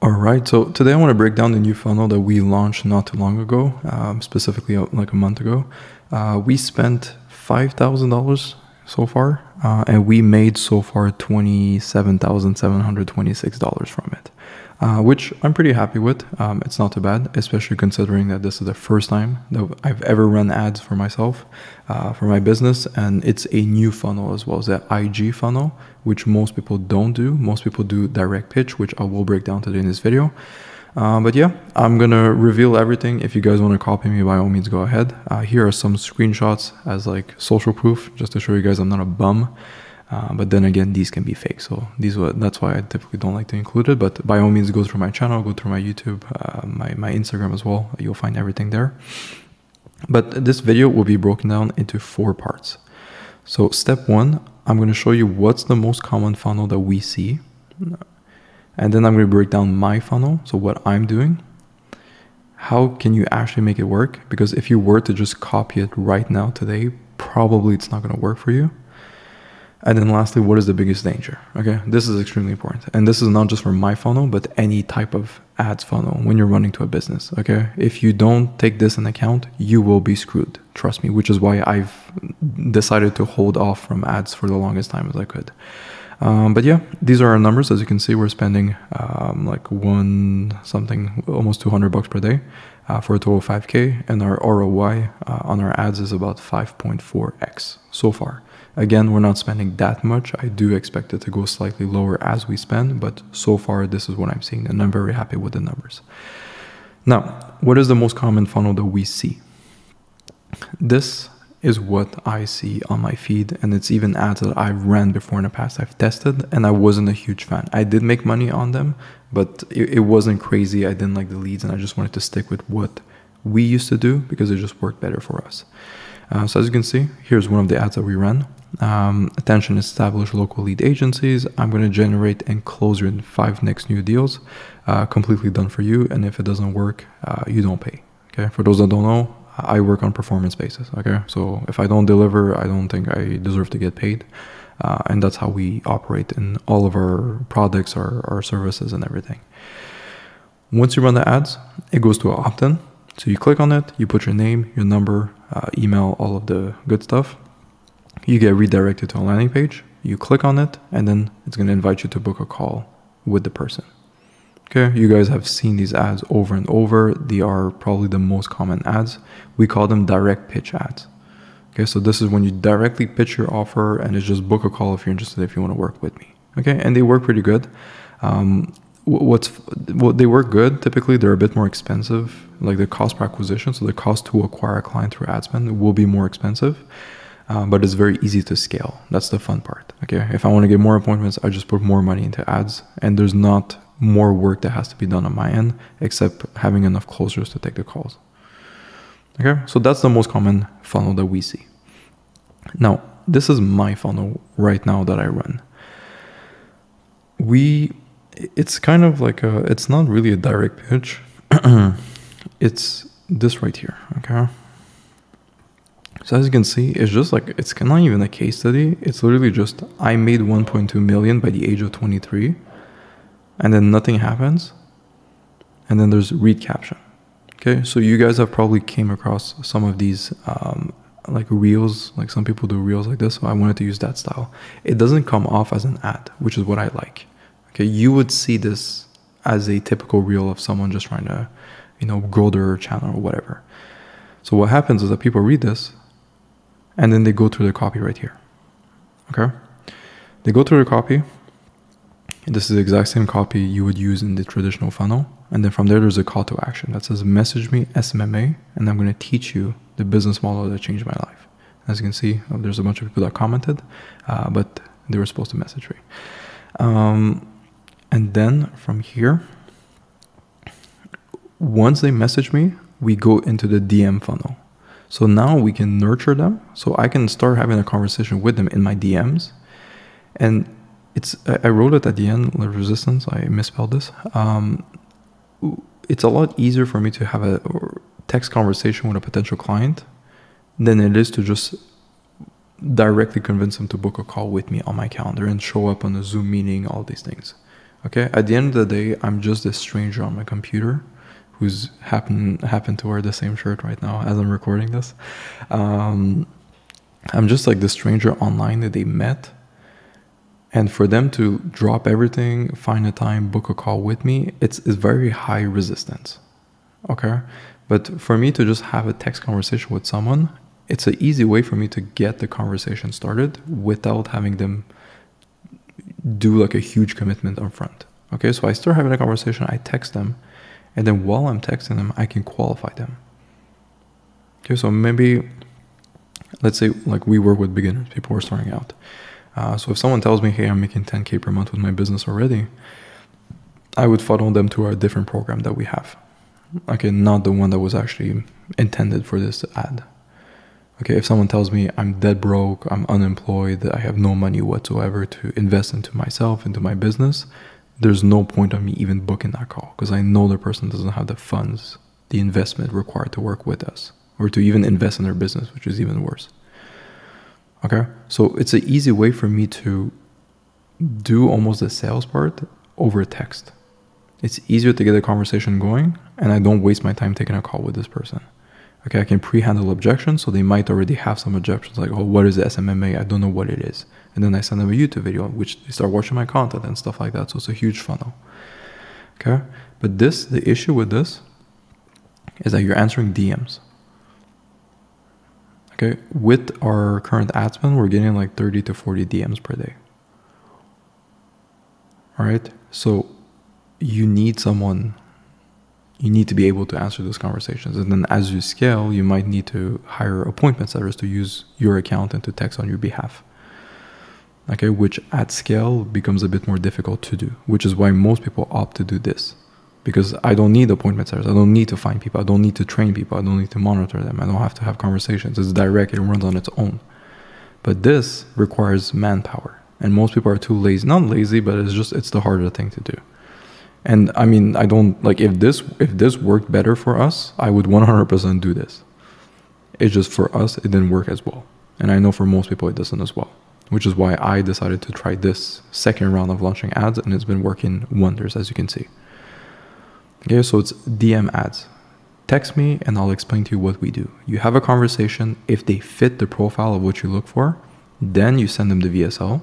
All right, so today I want to break down the new funnel that we launched not too long ago, specifically like a month ago. We spent $5,000 so far, and we made so far $27,726 from it, which I'm pretty happy with. It's not too bad, especially considering that this is the first time that I've ever run ads for myself, for my business, and it's a new funnel as well as the IG funnel, which most people don't do. Most people do direct pitch, which I will break down today in this video. But yeah, I'm gonna reveal everything. If you guys want to copy me, by all means, go ahead. Here are some screenshots as like social proof, just to show you guys I'm not a bum. But then again, these can be fake, so that's why I typically don't like to include it. But by all means, go through my channel, go through my YouTube, my Instagram as well. You'll find everything there. But this video will be broken down into 4 parts. So step 1, I'm going to show you what's the most common funnel that we see. And then I'm going to break down my funnel, so what I'm doing. How can you actually make it work? Because if you were to just copy it right now today, probably it's not going to work for you. And then lastly, what is the biggest danger? Okay, this is extremely important. And this is not just for my funnel, but any type of ads funnel when you're running to a business. Okay, if you don't take this into account, you will be screwed. Trust me, which is why I've decided to hold off from ads for the longest time as I could. But yeah, these are our numbers. As you can see, we're spending like almost $200 per day for a total of 5K. And our ROI on our ads is about 5.4x so far. Again, we're not spending that much. I do expect it to go slightly lower as we spend, but so far this is what I'm seeing, and I'm very happy with the numbers. Now, what is the most common funnel that we see? This is what I see on my feed, and it's even ads that I've ran before in the past. I've tested, and I wasn't a huge fan. I did make money on them, but it wasn't crazy. I didn't like the leads, and I just wanted to stick with what we used to do because it just worked better for us. So as you can see, here's one of the ads that we ran. Attention, establish local lead agencies. I'm going to generate and close your 5 next new deals. Completely done for you. And if it doesn't work, you don't pay. Okay. For those that don't know, I work on performance basis. Okay. So if I don't deliver, I don't think I deserve to get paid. And that's how we operate in all of our products, our services and everything. Once you run the ads, it goes to an opt-in. So you click on it, you put your name, your number, email, all of the good stuff. You get redirected to a landing page. You click on it, and then it's going to invite you to book a call with the person. Okay, you guys have seen these ads over and over. They are probably the most common ads. We call them direct pitch ads. Okay, so this is when you directly pitch your offer, and it's just book a call if you're interested, if you want to work with me. Okay, and they work pretty good. They work good. Typically, they're a bit more expensive, like the cost per acquisition. So the cost to acquire a client through ad spend will be more expensive, but it's very easy to scale. That's the fun part. Okay, if I want to get more appointments, I just put more money into ads, and there's not more work that has to be done on my end, except having enough closers to take the calls. Okay, so that's the most common funnel that we see. Now, this is my funnel right now that I run. It's kind of like it's not really a direct pitch. It's this right here, okay? So as you can see, it's just like, it's not even a case study. It's literally just, I made 1.2 million by the age of 23, and then nothing happens. And then there's read caption. Okay, so you guys have probably came across some of these like reels, like some people do reels like this. So I wanted to use that style. It doesn't come off as an ad, which is what I like. Okay, you would see this as a typical reel of someone just trying to, grow their channel or whatever. So what happens is that people read this, and then they go through the copy right here. Okay, they go through the copy. And this is the exact same copy you would use in the traditional funnel. And then from there, there's a call to action that says, message me SMMA, and I'm going to teach you the business model that changed my life. As you can see, there's a bunch of people that commented, but they were supposed to message me. And then from here, once they message me, we go into the DM funnel. So now we can nurture them. So I can start having a conversation with them in my DMs. And I wrote it at the end, like resistance. I misspelled this. It's a lot easier for me to have a text conversation with a potential client than it is to just directly convince them to book a call with me on my calendar and show up on a Zoom meeting, all these things. Okay, at the end of the day, I'm just a stranger on my computer who's happened to wear the same shirt right now as I'm recording this. I'm just like the stranger online that they met. And for them to drop everything, find a time, book a call with me, it's very high resistance. Okay? But for me to just have a text conversation with someone, it's an easy way for me to get the conversation started without having them do like a huge commitment up front. Okay? So I start having a conversation, I text them, and then while I'm texting them, I can qualify them. Okay? So maybe, let's say like we work with beginners, people who are starting out. So if someone tells me, hey, I'm making 10K per month with my business already, I would funnel them to a different program that we have. Okay, not the one that was actually intended for this ad. Okay, if someone tells me I'm dead broke, I'm unemployed, I have no money whatsoever to invest into myself, into my business, there's no point of me even booking that call because I know the person doesn't have the funds, the investment required to work with us or to even invest in their business, which is even worse. Okay, so it's an easy way for me to do almost the sales part over text. It's easier to get a conversation going, and I don't waste my time taking a call with this person. Okay, I can pre-handle objections, so they might already have some objections like, oh, what is SMMA? I don't know what it is. And then I send them a YouTube video, which they start watching my content and stuff like that. So it's a huge funnel. Okay, but the issue with this is that you're answering DMs. Okay, with our current ad spend, we're getting like 30 to 40 DMs per day. All right, so you need to be able to answer those conversations. And then as you scale, you might need to hire appointment setters to use your account and to text on your behalf. Okay, which at scale becomes a bit more difficult to do, which is why most people opt to do this. Because I don't need appointment setters. I don't need to find people. I don't need to train people. I don't need to monitor them. I don't have to have conversations. It's direct. It runs on its own. But this requires manpower. And most people are too lazy. Not lazy, but it's the harder thing to do. And I mean, I don't like if this worked better for us, I would 100% do this. It's just for us, it didn't work as well. And I know for most people it doesn't as well. Which is why I decided to try this second round of launching ads, and it's been working wonders, as you can see. Okay, so it's DM ads. Text me and I'll explain to you what we do. You have a conversation. If they fit the profile of what you look for, then you send them the VSL.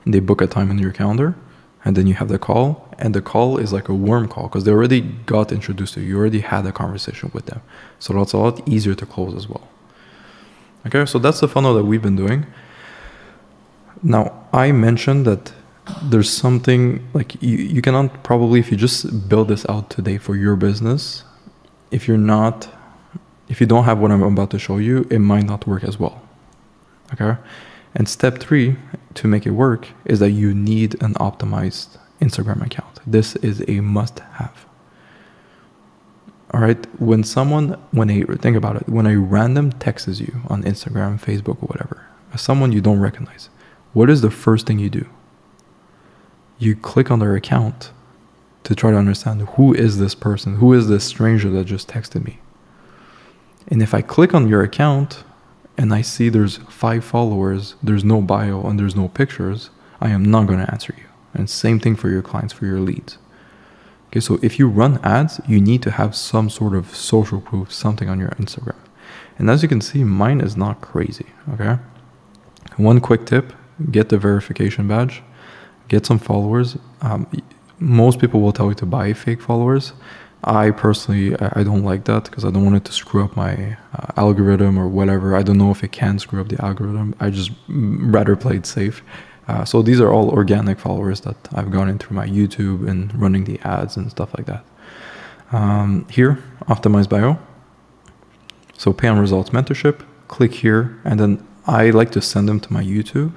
They book a time on your calendar, and then you have the call. And the call is like a warm call because they already got introduced to you. You already had a conversation with them. So that's a lot easier to close as well. Okay, so that's the funnel that we've been doing. Now, I mentioned that there's something like you cannot probably, if you just build this out today for your business, if you don't have what I'm about to show you, it might not work as well. Okay. And step 3 to make it work is that you need an optimized Instagram account. This is a must have. All right. Think about it, when a random texts you on Instagram, Facebook, or whatever, someone you don't recognize, what is the first thing you do? You click on their account to try to understand who is this person, who is this stranger that just texted me. And if I click on your account and I see there's 5 followers, there's no bio and there's no pictures, I am not going to answer you. And same thing for your clients, for your leads. Okay, so if you run ads, you need to have some sort of social proof, something on your Instagram. And as you can see, mine is not crazy, okay? One quick tip, get the verification badge. Get some followers. Most people will tell you to buy fake followers. I personally, I don't like that because I don't want it to screw up my algorithm or whatever. I don't know if it can screw up the algorithm. I just rather play it safe. So these are all organic followers that I've gotten through my YouTube and running the ads and stuff like that. Here, optimize bio. So pay on results mentorship. Click here, and then I like to send them to my YouTube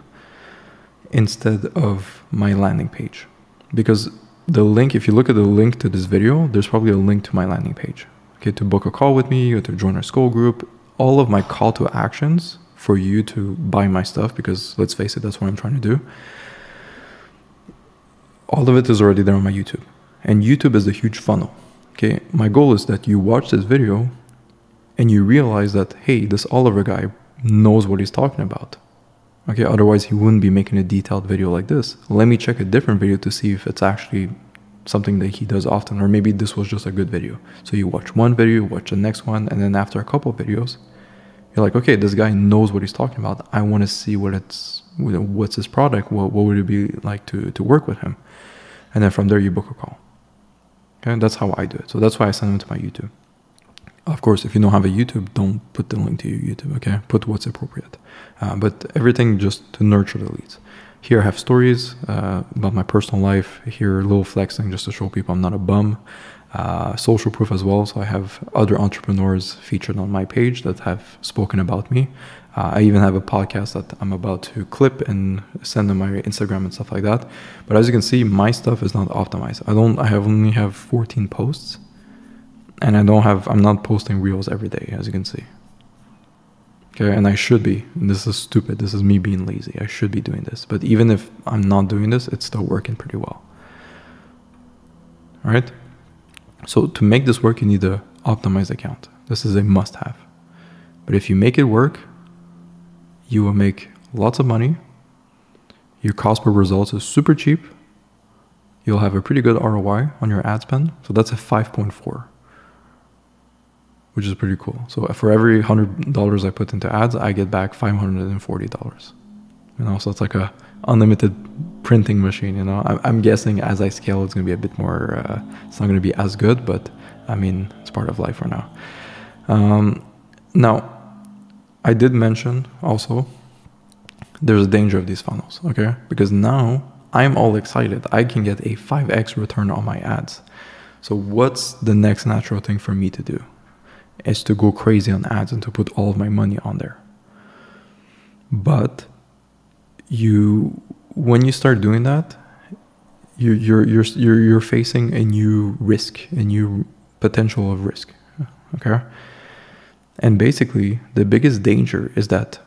instead of my landing page, because the link, if you look at the link to this video, there's probably a link to my landing page, okay, to book a call with me or to join our school group. All of my call to actions for you to buy my stuff, because let's face it, that's what I'm trying to do, all of it is already there on my YouTube. And YouTube is a huge funnel. Okay, my goal is that you watch this video and you realize that, hey, this Oliver guy knows what he's talking about. Okay, otherwise he wouldn't be making a detailed video like this. Let me check a different video to see if it's actually something that he does often, or maybe this was just a good video. So you watch one video, watch the next one, and then after a couple of videos, you're like, okay, this guy knows what he's talking about. I want to see what's his product. What would it be like to work with him? And then from there you book a call. Okay, that's how I do it. So that's why I send them to my YouTube. Of course, if you don't have a YouTube, don't put the link to your YouTube, okay? Put what's appropriate. But everything just to nurture the leads. Here I have stories about my personal life. Here, a little flexing just to show people I'm not a bum. Social proof as well. So I have other entrepreneurs featured on my page that have spoken about me. I even have a podcast that I'm about to clip and send on my Instagram and stuff like that. But as you can see, my stuff is not optimized. I only have 14 posts. And I'm not posting reels every day, as you can see. Okay, and I should be. And this is stupid. This is me being lazy. I should be doing this. But even if I'm not doing this, it's still working pretty well. All right? So to make this work, you need an optimized account. This is a must-have. But if you make it work, you will make lots of money. Your cost per results is super cheap. You'll have a pretty good ROI on your ad spend. So that's a 5.4. Which is pretty cool. So for every $100 I put into ads, I get back $540. You know, so it's like a unlimited printing machine. You know, I'm guessing as I scale, it's going to be a bit more. It's not going to be as good, but I mean, it's part of life for now. Now, I did mention also there's a danger of these funnels. Okay, because now I'm all excited. I can get a 5x return on my ads. So what's the next natural thing for me to do? Is to go crazy on ads and to put all of my money on there. But when you start doing that, you're facing a new risk, a new potential of risk. Okay? And basically, the biggest danger is that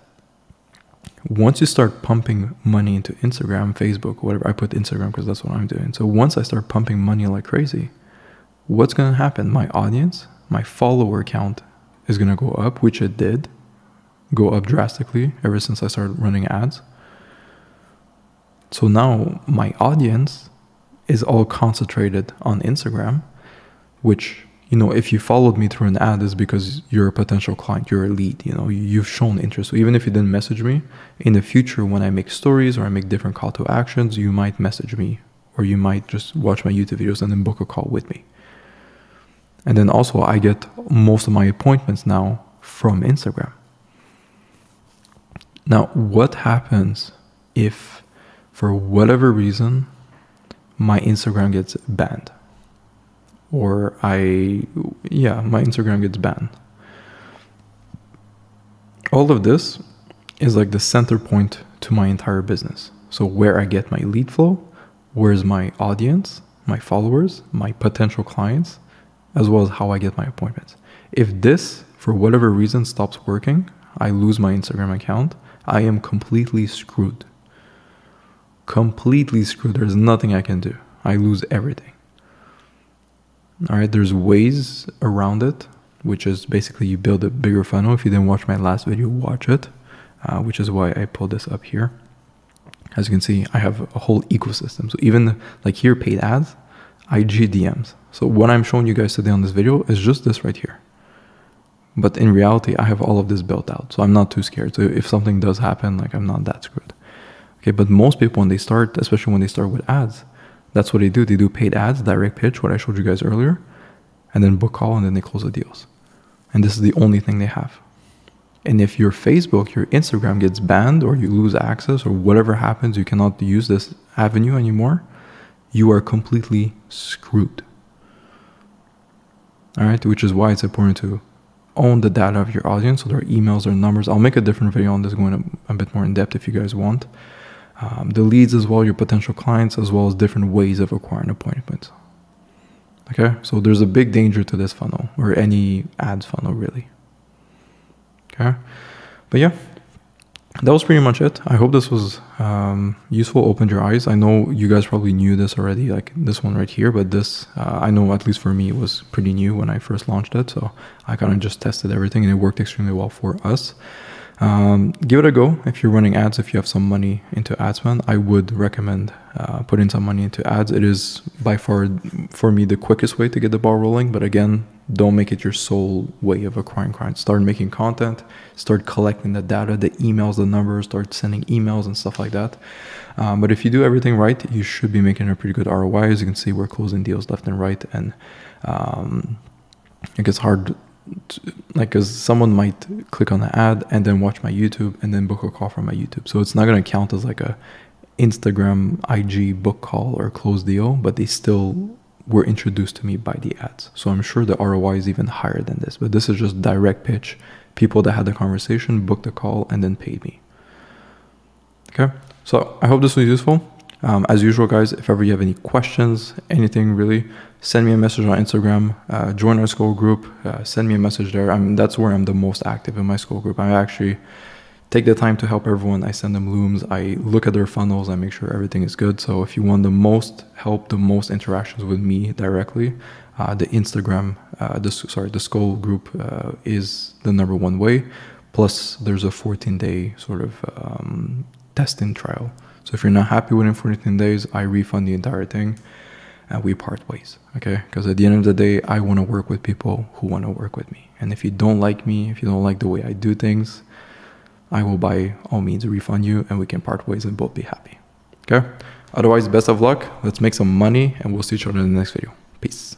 once you start pumping money into Instagram, Facebook, whatever, I put Instagram because that's what I'm doing. So once I start pumping money like crazy, what's going to happen? My audience, my follower count is going to go up, which it did go up drastically ever since I started running ads. So now my audience is all concentrated on Instagram, which, you know, if you followed me through an ad is because you're a potential client, you're a lead, you know, you've shown interest. So even if you didn't message me, in the future when I make stories or I make different call to actions, you might message me or you might just watch my YouTube videos and then book a call with me. And then also I get most of my appointments now from Instagram. Now, what happens if for whatever reason my Instagram gets banned? Or my Instagram gets banned. All of this is like the center point to my entire business. So where I get my lead flow, where's my audience, my followers, my potential clients, as well as how I get my appointments. If this, for whatever reason, stops working, I lose my Instagram account, I am completely screwed. Completely screwed. There's nothing I can do. I lose everything. All right, there's ways around it, which is basically you build a bigger funnel. If you didn't watch my last video, watch it, which is why I pulled this up here. As you can see, I have a whole ecosystem. So even like here, paid ads, IG DMs. So what I'm showing you guys today on this video is just this right here. But in reality, I have all of this built out. So I'm not too scared. So if something does happen, like I'm not that screwed. Okay, but most people when they start, especially when they start with ads, that's what they do. They do paid ads, direct pitch, what I showed you guys earlier, and then book call, and then they close the deals. And this is the only thing they have. And if your Facebook, your Instagram gets banned or you lose access or whatever happens, you cannot use this avenue anymore, you are completely screwed. All right, which is why it's important to own the data of your audience, so their emails, their numbers. I'll make a different video on this going a bit more in depth if you guys want. The leads as well, your potential clients, as well as different ways of acquiring appointments. Okay, so there's a big danger to this funnel or any ads funnel really. Okay, but yeah, that was pretty much it. I hope this was useful, opened your eyes. I know you guys probably knew this already, like this one right here, but this, I know at least for me, it was pretty new when I first launched it. So I kind of just tested everything and it worked extremely well for us. Give it a go. If you're running ads, if you have some money into AdSpend, I would recommend putting some money into ads. It is by far, for me, the quickest way to get the ball rolling. But again, don't make it your sole way of acquiring clients. Start making content, start collecting the data, the emails, the numbers, start sending emails and stuff like that. But if you do everything right, you should be making a pretty good ROI. As you can see, we're closing deals left and right. And it gets hard, because someone might click on the ad and then watch my YouTube and then book a call from my YouTube. So it's not going to count as like a Instagram, IG book call or closed deal, but they still were introduced to me by the ads. So I'm sure the ROI is even higher than this, but this is just direct pitch. People that had the conversation, booked the call, and then paid me. Okay. So I hope this was useful. As usual, guys, if ever you have any questions, anything really, send me a message on Instagram, join our Skoll group, send me a message there. That's where I'm the most active in my Skoll group. I actually take the time to help everyone. I send them looms. I look at their funnels. I make sure everything is good. So if you want the most help, the most interactions with me directly, the Instagram, the Skoll group is the #1 way. Plus, there's a 14-day sort of testing trial. So if you're not happy within 14 days, I refund the entire thing and we part ways, okay? Because at the end of the day, I want to work with people who want to work with me. And if you don't like me, if you don't like the way I do things, I will by all means refund you and we can part ways and both be happy, okay? Otherwise, best of luck. Let's make some money and we'll see each other in the next video. Peace.